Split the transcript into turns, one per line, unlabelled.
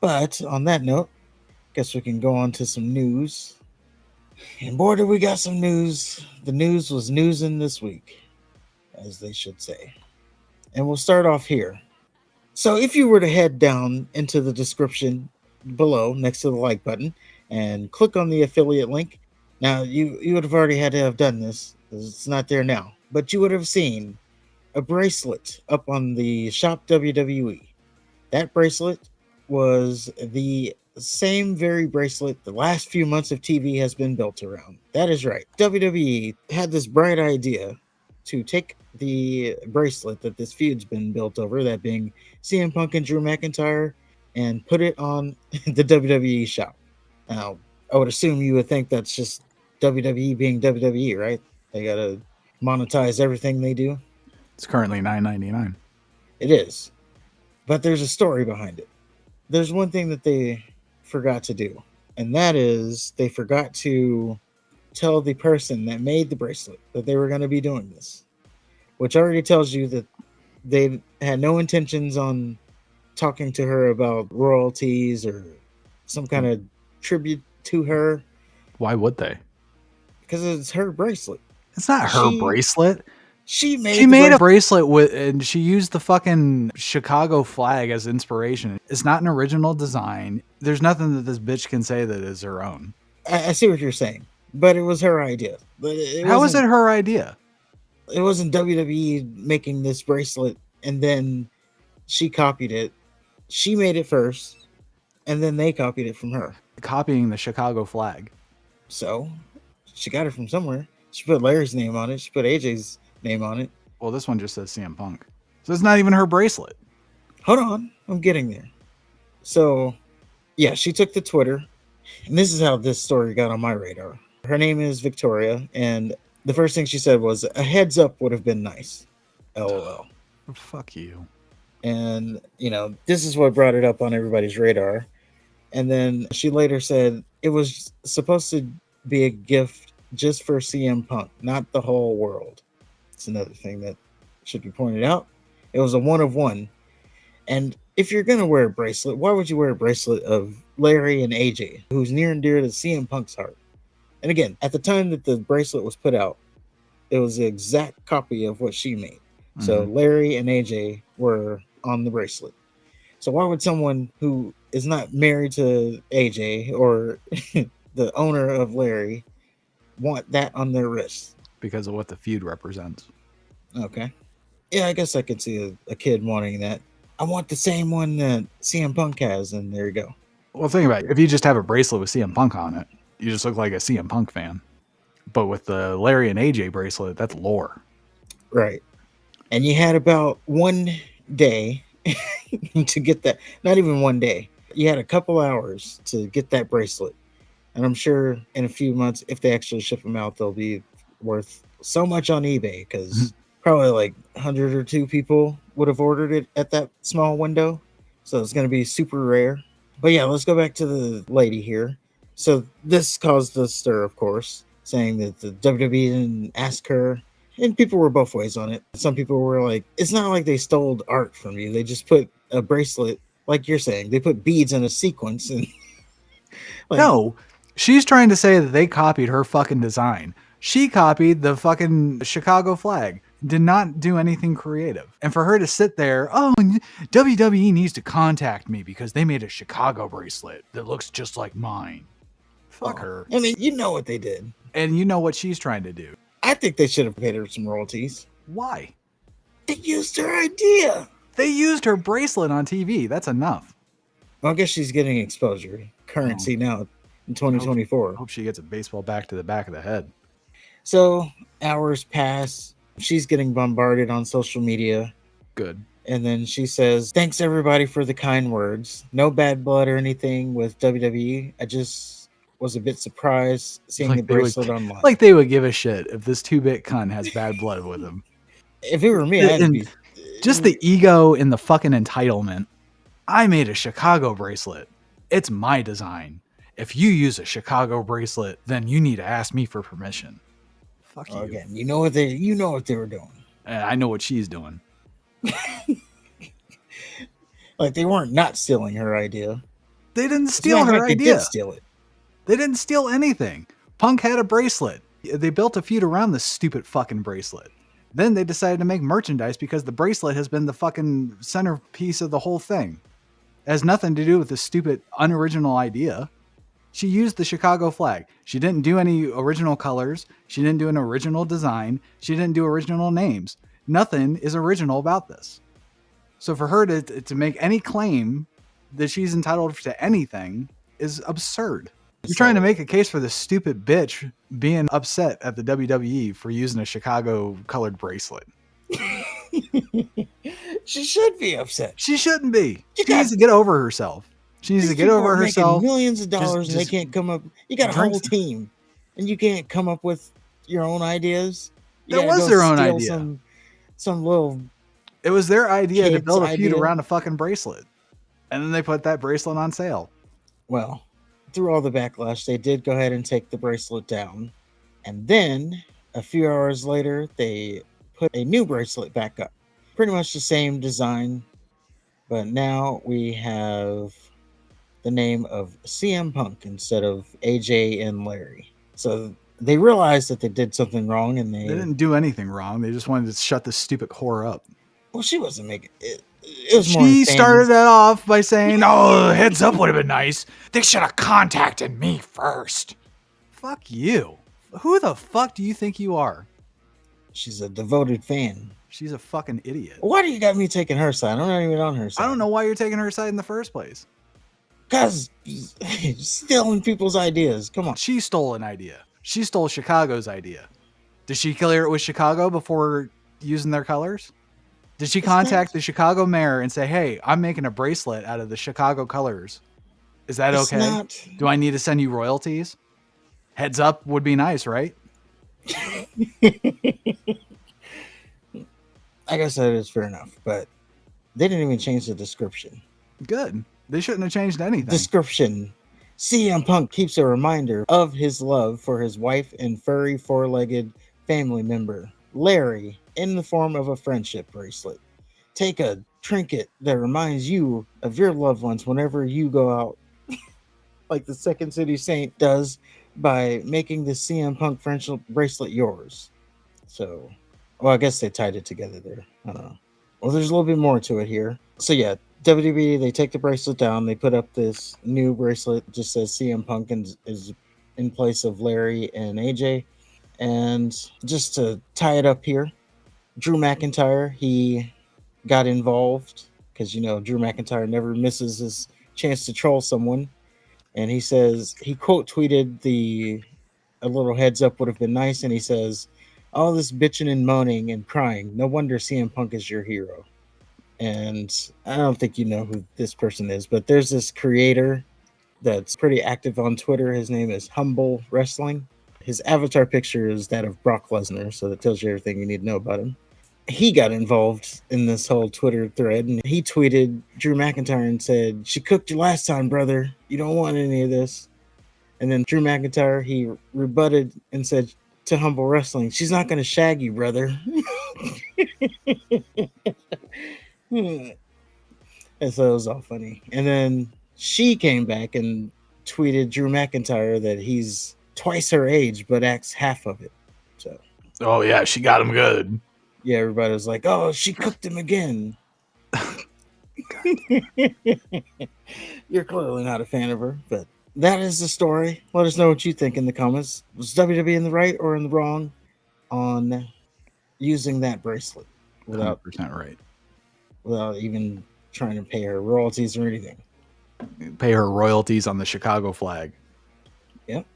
But on that note, guess we can go on to some news. And boy, did we got some news. The news was newsing this week, as they should say. And we'll start off here. So if you were to head down into the description below next to the like button and click on the affiliate link, now you would have already had to have done this because it's not there now, but you would have seen a bracelet up on the Shop WWE. That bracelet was the same very bracelet the last few months of TV has been built around. That is right. WWE had this bright idea to take the bracelet that this feud's been built over, that being CM Punk and Drew McIntyre, and put it on the WWE shop. Now, I would assume you would think that's just WWE being WWE, right? They gotta monetize everything they do.
It's currently $9.99.
It is. But there's a story behind it. There's one thing that they forgot to do, and that is they forgot to tell the person that made the bracelet that they were going to be doing this, which already tells you that they had no intentions on talking to her about royalties or some kind of tribute to her.
Why would they?
Because it's her bracelet.
It's not her bracelet.
She
made a bracelet with, and she used the fucking Chicago flag as inspiration. It's not an original design. There's nothing that this bitch can say that is her own.
I see what you're saying, but it was her idea. But
how was it her idea?
It wasn't WWE making this bracelet and then she copied it. She made it first, and then they copied it from her.
Copying the Chicago flag.
So she got it from somewhere. She put Larry's name on it. She put AJ's name on it.
Well, this one just says CM Punk. So it's not even her bracelet.
Hold on. I'm getting there. So, yeah, she took to Twitter. And this is how this story got on my radar. Her name is Victoria. And the first thing she said was, a heads up would have been nice. LOL.
Fuck you.
And, this is what brought it up on everybody's radar. And then she later said it was supposed to be a gift just for CM Punk, not the whole world. It's another thing that should be pointed out. It was a one of one. And if you're going to wear a bracelet, why would you wear a bracelet of Larry and AJ, who's near and dear to CM Punk's heart? And again, at the time that the bracelet was put out, it was the exact copy of what she made. Mm-hmm. So Larry and AJ were on the bracelet. So why would someone who is not married to AJ or the owner of Larry want that on their wrist?
Because of what the feud represents.
Okay. Yeah, I guess I could see a kid wanting that. I want the same one that CM Punk has, and there you go.
Well, think about it. If you just have a bracelet with CM Punk on it, you just look like a CM Punk fan. But with the Larry and AJ bracelet, that's lore.
Right. And you had about one day to get that. Not even one day. You had a couple hours to get that bracelet. And I'm sure in a few months, if they actually ship them out, they'll be worth so much on eBay because probably like 100 or 2 people would have ordered it at that small window. So it's going to be super rare. But yeah, let's go back to the lady here. So this caused a stir, of course, saying that the WWE didn't ask her. And people were both ways on it. Some people were like, it's not like they stole art from you. They just put a bracelet, like you're saying. They put beads in a sequence. And
no, she's trying to say that they copied her fucking design. She copied the fucking Chicago flag. Did not do anything creative. And for her to sit there, WWE needs to contact me because they made a Chicago bracelet that looks just like mine. Fuck her.
I mean, you know what they did.
And you know what she's trying to do.
I think they should have paid her some royalties.
Why?
They used her idea.
They used her bracelet on TV. That's enough.
Well, I guess she's getting exposure. Currency now in 2024.
I hope she gets a baseball bat to the back of the head.
So hours pass. She's getting bombarded on social media.
Good.
And then she says, thanks everybody for the kind words. No bad blood or anything with WWE. I just was a bit surprised seeing the bracelet online.
Like they would give a shit if this 2-bit cunt has bad blood with him.
If it were me, I'd be...
Just the ego and the fucking entitlement. I made a Chicago bracelet. It's my design. If you use a Chicago bracelet, then you need to ask me for permission. Fuck you.
Again, you know what they were doing.
And I know what she's doing.
Like they weren't not stealing her idea.
They didn't
As a
steal
matter of
her
fact, they
idea.
did steal it.
They didn't steal anything. Punk had a bracelet. They built a feud around this stupid fucking bracelet. Then they decided to make merchandise because the bracelet has been the fucking centerpiece of the whole thing. It has nothing to do with this stupid, unoriginal idea. She used the Chicago flag. She didn't do any original colors. She didn't do an original design. She didn't do original names. Nothing is original about this. So for her to make any claim that she's entitled to anything is absurd. You're trying to make a case for this stupid bitch being upset at the WWE for using a Chicago colored bracelet.
She should be upset.
She shouldn't be. She needs to get over herself. She needs to get over herself.
Making millions of dollars and they can't come up. You got a whole team, and you can't come up with your own ideas.
That was their own idea.
Some little.
It was their idea to build a feud around a fucking bracelet, and then they put that bracelet on sale.
Well, through all the backlash, they did go ahead and take the bracelet down, and then a few hours later, they put a new bracelet back up. Pretty much the same design, but now we have the name of CM Punk instead of AJ and Larry. So they realized that they did something wrong, and they
didn't do anything wrong. They just wanted to shut this stupid whore up.
Well, she wasn't making it. It was more.
She started it off by saying, "Oh, heads up would have been nice. They should have contacted me first." Fuck you. Who the fuck do you think you are?
She's a devoted fan.
She's a fucking idiot.
Why do you got me taking her side? I'm not even on her side.
I don't know why you're taking her side in the first place.
Because stealing people's ideas. Come on.
She stole an idea. She stole Chicago's idea. Did she clear it with Chicago before using their colors? Did she contact the Chicago mayor and say, "Hey, I'm making a bracelet out of the Chicago colors. Is that okay? Do I need to send you royalties?" Heads up would be nice, right?
I guess that is fair enough, but they didn't even change the description.
Good. They shouldn't have changed anything.
Description. CM Punk keeps a reminder of his love for his wife and furry four-legged family member, Larry, in the form of a friendship bracelet. Take a trinket that reminds you of your loved ones whenever you go out, like the Second City Saint does, by making the CM Punk friendship bracelet yours. So, well, I guess they tied it together there. I don't know. Well, there's a little bit more to it here. So yeah, WWE, they take the bracelet down. They put up this new bracelet that just says CM Punk and is in place of Larry and AJ. And just to tie it up here, Drew McIntyre, he got involved because, you know, Drew McIntyre never misses his chance to troll someone. And he says, he quote tweeted a little heads up would have been nice. And he says, all this bitching and moaning and crying. No wonder CM Punk is your hero. And I don't think you know who this person is, but there's this creator that's pretty active on Twitter. His name is Humble Wrestling. His avatar picture is that of Brock Lesnar, so that tells you everything you need to know about him. He got involved in this whole Twitter thread, and he tweeted Drew McIntyre and said, "She cooked you last time, brother. You don't want any of this." And then Drew McIntyre, he rebutted and said to Humble Wrestling, "She's not going to shag you, brother." And so it was all funny. And then she came back and tweeted Drew McIntyre that he's twice her age, but acts half of it. So,
oh yeah, she got him good.
Yeah, everybody was like, "Oh, she cooked him again." You're clearly not a fan of her, but that is the story. Let us know what you think in the comments. Was WWE in the right or in the wrong on using that bracelet without
100% right,
without even trying to pay her royalties or anything?
Pay her royalties on the Chicago flag.
Yep.